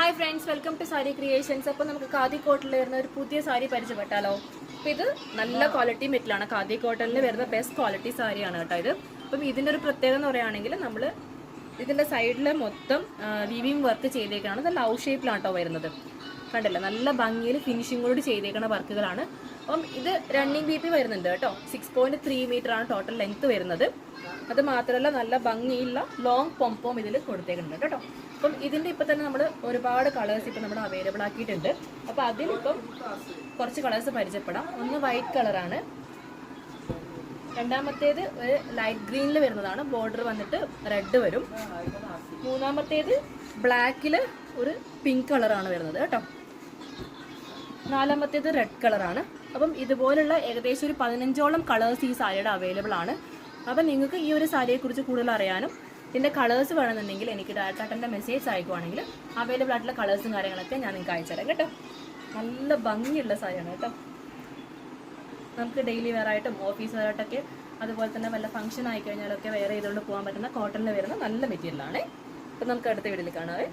Hi friends, welcome to Saree creations. അപ്പോൾ നമുക്ക് ഖാദി കോട്ടണിൽ വരുന്ന ഒരു പുതിയ സാരി പരിചയപ്പെട്ടാലോ? അപ്പോൾ ഇത് നല്ല ക്വാളിറ്റി മെറ്റലാണ്. ഖാദി കോട്ടണിൽ വരുന്ന ബെസ്റ്റ് ക്വാളിറ്റി സാരിയാണ് കേട്ടോ ഇത്. അപ്പം ഇതിൻ്റെ ഒരു പ്രത്യേകത എന്ന് പറയുകയാണെങ്കിൽ നമ്മൾ ഇതിൻ്റെ സൈഡിൽ മൊത്തം വീവിങ് വർക്ക് ചെയ്തേക്കാണ്. ഇത് ലവ് ഷേപ്പിലാണ് കേട്ടോ വരുന്നത്. കണ്ടല്ലോ, നല്ല ഭംഗിയിൽ ഫിനിഷിങ്ങോട് ചെയ്തേക്കുന്ന വർക്കുകളാണ്. അപ്പം ഇത് റണ്ണിങ് BP വരുന്നുണ്ട് കേട്ടോ. 6.3 മീറ്ററാണ് ടോട്ടൽ ലെങ്ത് വരുന്നത്. അത് മാത്രമല്ല നല്ല ഭംഗിയുള്ള ലോങ് പൊംപോം ഇതിൽ കൊടുത്തേക്കുന്നുണ്ട് കേട്ടോ. അപ്പം ഇതിൻ്റെ ഇപ്പം തന്നെ നമ്മൾ ഒരുപാട് കളേഴ്സ് ഇപ്പം നമ്മൾ അവൈലബിൾ ആക്കിയിട്ടുണ്ട്. അപ്പോൾ അതിലിപ്പം കുറച്ച് കളേഴ്സ് പരിചയപ്പെടാം. ഒന്ന് വൈറ്റ് കളറാണ്, രണ്ടാമത്തേത് ഒരു ലൈറ്റ് ഗ്രീനിൽ വരുന്നതാണ്, ബോർഡർ വന്നിട്ട് റെഡ് വരും. മൂന്നാമത്തേത് ബ്ലാക്കിൽ ഒരു പിങ്ക് കളറാണ് വരുന്നത് കേട്ടോ. നാലാമത്തേത് റെഡ് കളറാണ്. അപ്പം ഇതുപോലുള്ള ഏകദേശം ഒരു 15ഓളം കളേഴ്സ് ഈ സാരിയുടെ അവൈലബിൾ ആണ്. അപ്പം നിങ്ങൾക്ക് ഈ ഒരു സാരിയെക്കുറിച്ച് കൂടുതൽ അറിയാനും ഇതിൻ്റെ കളേഴ്സ് വേണമെന്നുണ്ടെങ്കിൽ എനിക്ക് ഡയറക്റ്റായിട്ട് മെസ്സേജ് അയക്കുവാണെങ്കിൽ അവൈലബിൾ ആയിട്ടുള്ള കളേഴ്സും കാര്യങ്ങളൊക്കെ ഞാൻ നിങ്ങൾക്ക് അയച്ചുതരാം കേട്ടോ. നല്ല ഭംഗിയുള്ള സാരിയാണ് കേട്ടോ. നമുക്ക് ഡെയിലി വെയർ ആയിട്ടും ഓഫീസ് വെയർ ആയിട്ടൊക്കെ, അതുപോലെ തന്നെ വല്ല ഫംഗ്ഷൻ ആയിക്കഴിഞ്ഞാലൊക്കെ വെയർ ചെയ്തുകൊണ്ട് പോകാൻ പറ്റുന്ന കോട്ടണിൽ വരുന്ന നല്ല മെറ്റീരിയലാണ്. അപ്പം നമുക്ക് അടുത്ത വീഡിയോയിൽ കാണാവേ.